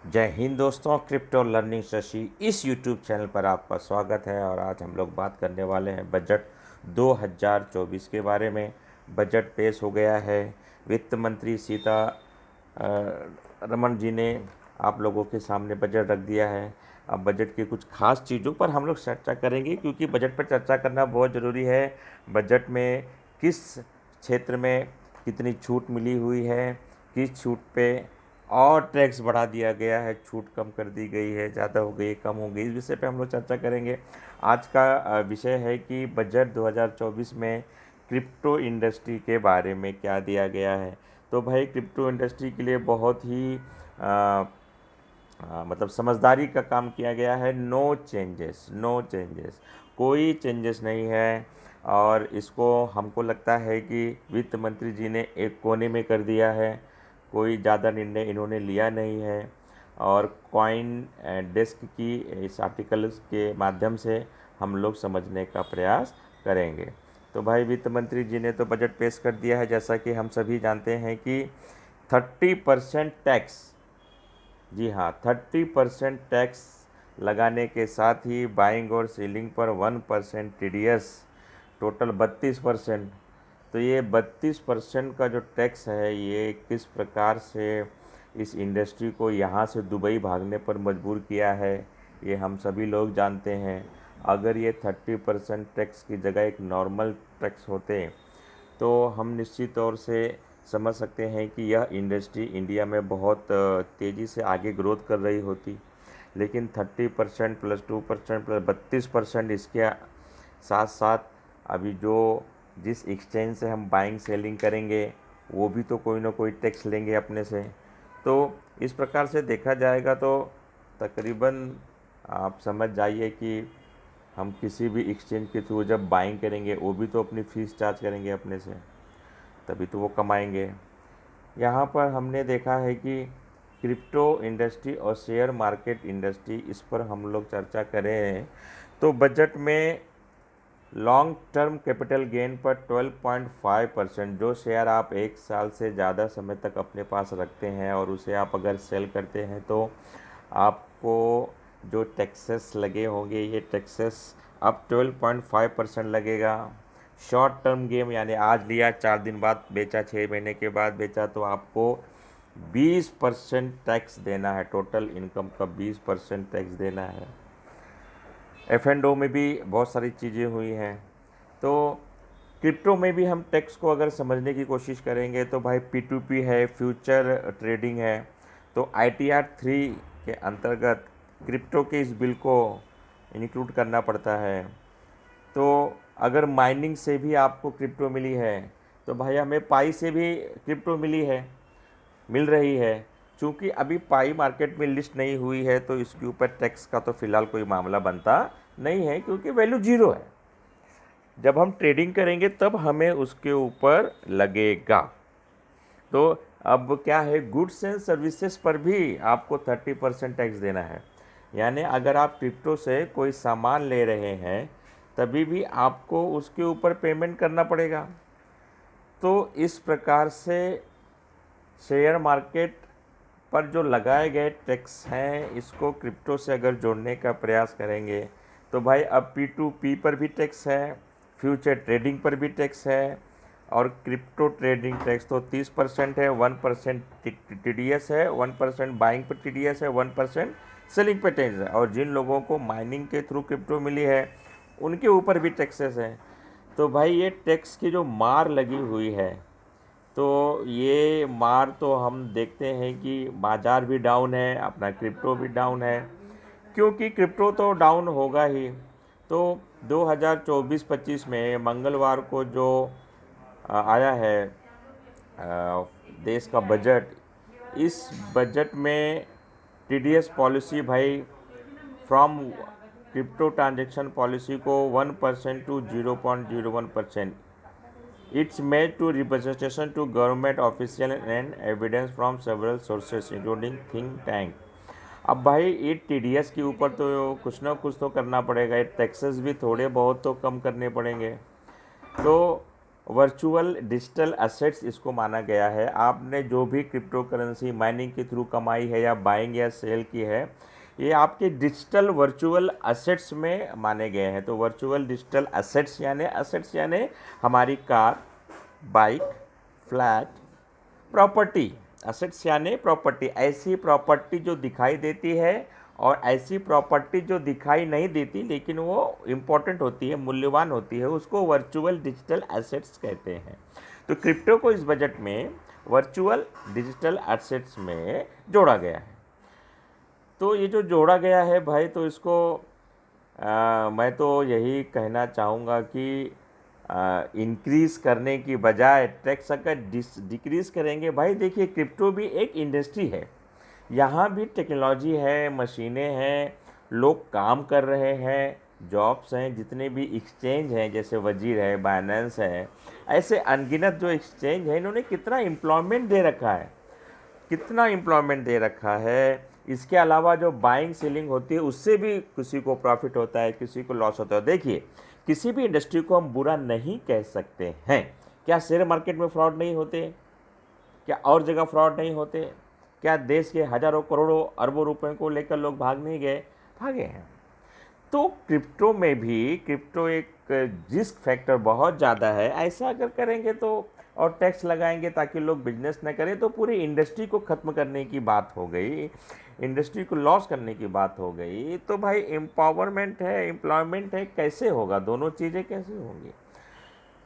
जय हिंद दोस्तों, crypto learning Shashi इस यूट्यूब चैनल पर आपका स्वागत है। और आज हम लोग बात करने वाले हैं बजट 2024 के बारे में। बजट पेश हो गया है। वित्त मंत्री सीता रमन जी ने आप लोगों के सामने बजट रख दिया है। अब बजट की कुछ खास चीज़ों पर हम लोग चर्चा करेंगे, क्योंकि बजट पर चर्चा करना बहुत ज़रूरी है। बजट में किस क्षेत्र में कितनी छूट मिली हुई है, किस छूट पे और टैक्स बढ़ा दिया गया है, छूट कम कर दी गई है, ज़्यादा हो गई, कम हो गई, इस विषय पे हम लोग चर्चा करेंगे। आज का विषय है कि बजट 2024 में क्रिप्टो इंडस्ट्री के बारे में क्या दिया गया है। तो भाई क्रिप्टो इंडस्ट्री के लिए बहुत ही मतलब समझदारी का काम किया गया है। नो चेंजेस, नो चेंजेस, कोई चेंजेस नहीं है। और इसको हमको लगता है कि वित्त मंत्री जी ने एक कोने में कर दिया है। कोई ज़्यादा निर्णय इन्होंने लिया नहीं है। और कॉइन डेस्क की इस आर्टिकल के माध्यम से हम लोग समझने का प्रयास करेंगे। तो भाई वित्त मंत्री जी ने तो बजट पेश कर दिया है। जैसा कि हम सभी जानते हैं कि 30% टैक्स, जी हाँ, 30% टैक्स लगाने के साथ ही बाइंग और सेलिंग पर 1% टीडीएस, टोटल 32%। तो ये 32% का जो टैक्स है, ये किस प्रकार से इस इंडस्ट्री को यहाँ से दुबई भागने पर मजबूर किया है, ये हम सभी लोग जानते हैं। अगर ये 30% टैक्स की जगह एक नॉर्मल टैक्स होते तो हम निश्चित तौर से समझ सकते हैं कि यह इंडस्ट्री इंडिया में बहुत तेज़ी से आगे ग्रोथ कर रही होती। लेकिन 30% प्लस 2% प्लस 32% इसके साथ साथ अभी जो जिस एक्सचेंज से हम बाइंग सेलिंग करेंगे, वो भी तो कोई ना कोई टैक्स लेंगे अपने से। तो इस प्रकार से देखा जाएगा तो तकरीबन आप समझ जाइए कि हम किसी भी एक्सचेंज के थ्रू जब बाइंग करेंगे, वो भी तो अपनी फ़ीस चार्ज करेंगे अपने से, तभी तो वो कमाएंगे। यहाँ पर हमने देखा है कि क्रिप्टो इंडस्ट्री और शेयर मार्केट इंडस्ट्री, इस पर हम लोग चर्चा करें तो बजट में लॉन्ग टर्म कैपिटल गेन पर 12.5%, जो शेयर आप एक साल से ज़्यादा समय तक अपने पास रखते हैं और उसे आप अगर सेल करते हैं तो आपको जो टैक्सेस लगे होंगे, ये टैक्सेस अब 12.5% लगेगा। शॉर्ट टर्म गेम यानी आज लिया 4 दिन बाद बेचा, 6 महीने के बाद बेचा, तो आपको 20% टैक्स देना है। टोटल इनकम का 20% टैक्स देना है। F&O में भी बहुत सारी चीज़ें हुई हैं। तो क्रिप्टो में भी हम टैक्स को अगर समझने की कोशिश करेंगे तो भाई P2P है, फ्यूचर ट्रेडिंग है। तो ITR 3 के अंतर्गत क्रिप्टो के इस बिल को इंक्लूड करना पड़ता है। तो अगर माइनिंग से भी आपको क्रिप्टो मिली है, तो भाई हमें पाई से भी क्रिप्टो मिल रही है। चूँकि अभी पाई मार्केट में लिस्ट नहीं हुई है, तो इसके ऊपर टैक्स का तो फ़िलहाल कोई मामला बनता नहीं है, क्योंकि वैल्यू ज़ीरो है। जब हम ट्रेडिंग करेंगे तब हमें उसके ऊपर लगेगा। तो अब क्या है, गुड्स एंड सर्विसेज पर भी आपको 30% टैक्स देना है। यानी अगर आप क्रिप्टो से कोई सामान ले रहे हैं, तभी भी आपको उसके ऊपर पेमेंट करना पड़ेगा। तो इस प्रकार से शेयर मार्केट पर जो लगाए गए टैक्स हैं, इसको क्रिप्टो से अगर जोड़ने का प्रयास करेंगे तो भाई अब P2P पर भी टैक्स है, फ्यूचर ट्रेडिंग पर भी टैक्स है। और क्रिप्टो ट्रेडिंग टैक्स तो 30% है, 1% TDS है, 1% बाइंग पर TDS है, 1% सेलिंग पे टैक्स है। और जिन लोगों को माइनिंग के थ्रू क्रिप्टो मिली है, उनके ऊपर भी टैक्सेस हैं। तो भाई ये टैक्स की जो मार लगी हुई है, तो ये मार तो हम देखते हैं कि बाज़ार भी डाउन है, अपना क्रिप्टो भी डाउन है, क्योंकि क्रिप्टो तो डाउन होगा ही। तो 2024-25 में मंगलवार को जो आया है देश का बजट, इस बजट में TDS पॉलिसी भाई फ्रॉम क्रिप्टो ट्रांजेक्शन पॉलिसी को 1% to 0.01%। It's made to representation to government official and evidence from several sources including think tank। अब भाई ये TDS के ऊपर तो कुछ ना कुछ तो करना पड़ेगा, ये टैक्सेस भी थोड़े बहुत तो कम करने पड़ेंगे। तो वर्चुअल डिजिटल एसेट्स इसको माना गया है। आपने जो भी क्रिप्टो करेंसी माइनिंग के थ्रू कमाई है या बाइंग या सेल की है, ये आपके डिजिटल वर्चुअल एसेट्स में माने गए हैं। तो वर्चुअल डिजिटल एसेट्स यानी हमारी car, bike, flat, property. Assets यानी प्रॉपर्टी, ऐसी प्रॉपर्टी जो दिखाई देती है और ऐसी प्रॉपर्टी जो दिखाई नहीं देती लेकिन वो इम्पोर्टेंट होती है, मूल्यवान होती है, उसको वर्चुअल डिजिटल एसेट्स कहते हैं। तो क्रिप्टो को इस बजट में वर्चुअल डिजिटल एसेट्स में जोड़ा गया है। तो ये जो जोड़ा गया है भाई, तो इसको मैं तो यही कहना चाहूँगा कि इंक्रीज़ करने की बजाय टैक्स अगर डिक्रीज़ करेंगे। भाई देखिए, क्रिप्टो भी एक इंडस्ट्री है, यहाँ भी टेक्नोलॉजी है, मशीनें हैं, लोग काम कर रहे हैं, जॉब्स हैं, जितने भी एक्सचेंज हैं जैसे वजीर है, बाइनेंस है, ऐसे अनगिनत जो एक्सचेंज है, इन्होंने कितना एम्प्लॉयमेंट दे रखा है, कितना एम्प्लॉयमेंट दे रखा है। इसके अलावा जो बाइंग सेलिंग होती है उससे भी किसी को प्रॉफिट होता है, किसी को लॉस होता है। देखिए, किसी भी इंडस्ट्री को हम बुरा नहीं कह सकते हैं। क्या शेयर मार्केट में फ्रॉड नहीं होते? क्या और जगह फ्रॉड नहीं होते? क्या देश के हज़ारों करोड़ों अरबों रुपए को लेकर लोग भाग नहीं गए? भागे हैं। तो क्रिप्टो में भी, क्रिप्टो एक रिस्क फैक्टर बहुत ज़्यादा है। ऐसा अगर करेंगे तो, और टैक्स लगाएंगे ताकि लोग बिजनेस न करें, तो पूरी इंडस्ट्री को ख़त्म करने की बात हो गई, इंडस्ट्री को लॉस करने की बात हो गई। तो भाई एम्पावरमेंट है, एम्प्लॉयमेंट है, कैसे होगा? दोनों चीज़ें कैसे होंगी?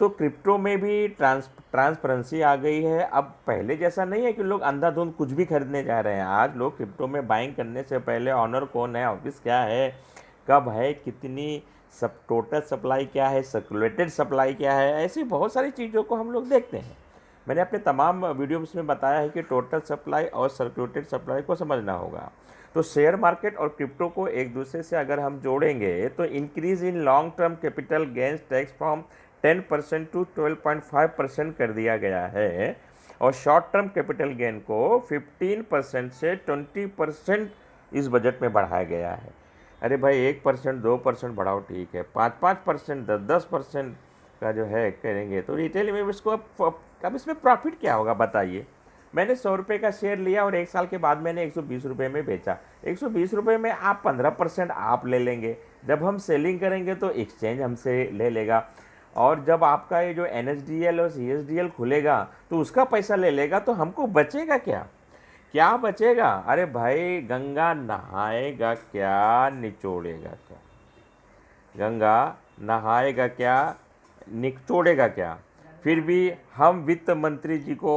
तो क्रिप्टो में भी ट्रांसपेरेंसी आ गई है। अब पहले जैसा नहीं है कि लोग अंधाधुंध कुछ भी खरीदने जा रहे हैं। आज लोग क्रिप्टो में बाइंग करने से पहले ऑनर कौन है, ऑफिस क्या है, कब है, कितनी सब टोटल सप्लाई क्या है, सर्कुलेटेड सप्लाई क्या है, ऐसी बहुत सारी चीज़ों को हम लोग देखते हैं। मैंने अपने तमाम वीडियोस में बताया है कि टोटल सप्लाई और सर्कुलेटेड सप्लाई को समझना होगा। तो शेयर मार्केट और क्रिप्टो को एक दूसरे से अगर हम जोड़ेंगे तो increase in long term capital gains tax from 10% to 12.5% कर दिया गया है, और शॉर्ट टर्म कैपिटल गेन को 15% से 20% इस बजट में बढ़ाया गया है। अरे भाई 1% 2% बढ़ाओ ठीक है, 5-5%, 10-10% का जो है करेंगे तो रिटेल में इसको अब इसमें प्रॉफिट क्या होगा बताइए? मैंने 100 रुपये का शेयर लिया और 1 साल के बाद मैंने 120 रुपये में बेचा। 120 रुपये में आप 15% आप ले लेंगे। जब हम सेलिंग करेंगे तो एक्सचेंज हमसे ले लेगा, और जब आपका ये जो NSDL और CSDL खुलेगा तो उसका पैसा ले लेगा। तो हमको बचेगा क्या? क्या बचेगा? अरे भाई, गंगा नहाएगा क्या, निचोड़ेगा क्या? गंगा नहाएगा क्या, निचोड़ेगा क्या? फिर भी हम वित्त मंत्री जी को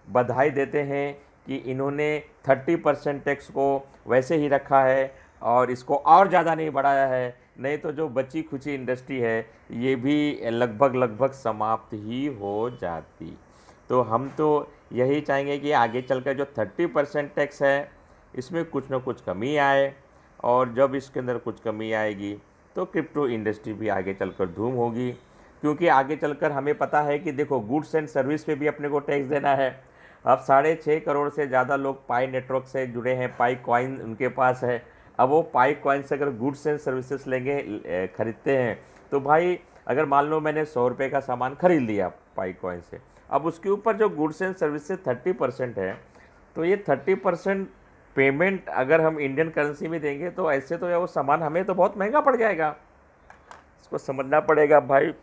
बधाई देते हैं कि इन्होंने 30% टैक्स को वैसे ही रखा है और इसको और ज़्यादा नहीं बढ़ाया है। नहीं तो जो बची खुची इंडस्ट्री है ये भी लगभग समाप्त ही हो जाती। तो हम तो यही चाहेंगे कि आगे चलकर जो 30% टैक्स है इसमें कुछ ना कुछ कमी आए, और जब इसके अंदर कुछ कमी आएगी तो क्रिप्टो इंडस्ट्री भी आगे चलकर धूम होगी। क्योंकि आगे चलकर हमें पता है कि देखो, गुड्स एंड सर्विस पे भी अपने को टैक्स देना है। अब 6.5 करोड़ से ज़्यादा लोग पाई नेटवर्क से जुड़े हैं, पाई कॉइन उनके पास है। अब वो पाई कॉइन से अगर गुड्स एंड सर्विसेज लेंगे, खरीदते हैं, तो भाई अगर मान लो मैंने 100 रुपये का सामान खरीद लिया पाई कॉइन से, अब उसके ऊपर जो गुड्स एंड सर्विसेज 30% है, तो ये 30% पेमेंट अगर हम इंडियन करेंसी में देंगे तो ऐसे तो वो सामान हमें तो बहुत महंगा पड़ जाएगा। इसको समझना पड़ेगा भाई।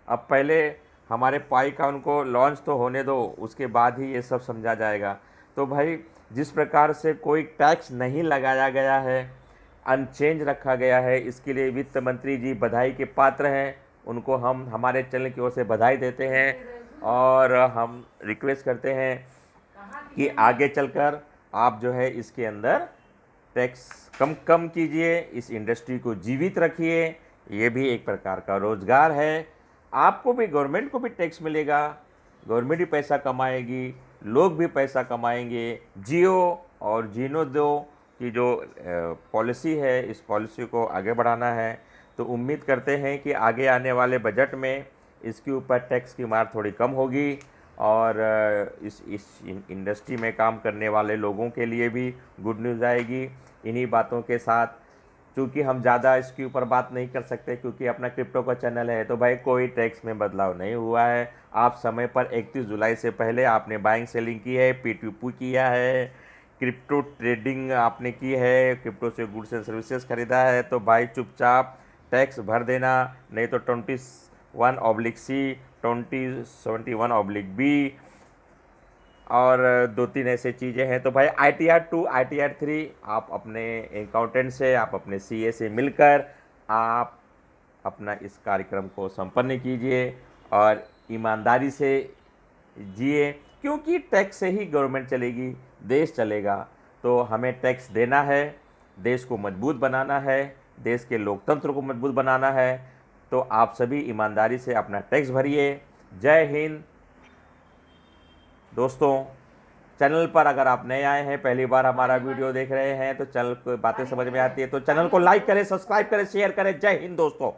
अब पहले हमारे पाई का उनको लॉन्च तो होने दो, उसके बाद ही ये सब समझा जाएगा। तो भाई जिस प्रकार से कोई टैक्स नहीं लगाया गया है, अनचेंज रखा गया है, इसके लिए वित्त मंत्री जी बधाई के पात्र हैं। उनको हम हमारे चैनल की ओर से बधाई देते हैं, और हम रिक्वेस्ट करते हैं कि आगे चलकर आप जो है इसके अंदर टैक्स कम कीजिए, इस इंडस्ट्री को जीवित रखिए। ये भी एक प्रकार का रोज़गार है। आपको भी, गवर्नमेंट को भी टैक्स मिलेगा, गवर्नमेंट भी पैसा कमाएगी, लोग भी पैसा कमाएंगे। जियो और जीनो दो की जो पॉलिसी है, इस पॉलिसी को आगे बढ़ाना है। तो उम्मीद करते हैं कि आगे आने वाले बजट में इसके ऊपर टैक्स की मार थोड़ी कम होगी, और इस इंडस्ट्री में काम करने वाले लोगों के लिए भी गुड न्यूज़ आएगी। इन्हीं बातों के साथ क्योंकि हम ज़्यादा इसके ऊपर बात नहीं कर सकते क्योंकि अपना क्रिप्टो का चैनल है। तो भाई कोई टैक्स में बदलाव नहीं हुआ है। आप समय पर 31 जुलाई से पहले आपने बाइंग सेलिंग की है, P2P किया है, क्रिप्टो ट्रेडिंग आपने की है, क्रिप्टो से गुड्स एंड सर्विसेज खरीदा है, तो भाई चुपचाप टैक्स भर देना। नहीं तो 21/C, 2071/B और 2-3 ऐसे चीज़ें हैं। तो भाई ITR 2, ITR 3 आप अपने अकाउंटेंट से, आप अपने CA से मिलकर आप अपना इस कार्यक्रम को संपन्न कीजिए और ईमानदारी से जिए, क्योंकि टैक्स से ही गवर्नमेंट चलेगी, देश चलेगा। तो हमें टैक्स देना है, देश को मजबूत बनाना है, देश के लोकतंत्र को मजबूत बनाना है। तो आप सभी ईमानदारी से अपना टैक्स भरिए। जय हिंद दोस्तों। चैनल पर अगर आप नए आए हैं, पहली बार हमारा वीडियो देख रहे हैं, तो चैनल को बातें समझ में आती है तो चैनल को लाइक करें, सब्सक्राइब करें, शेयर करें। जय हिंद दोस्तों।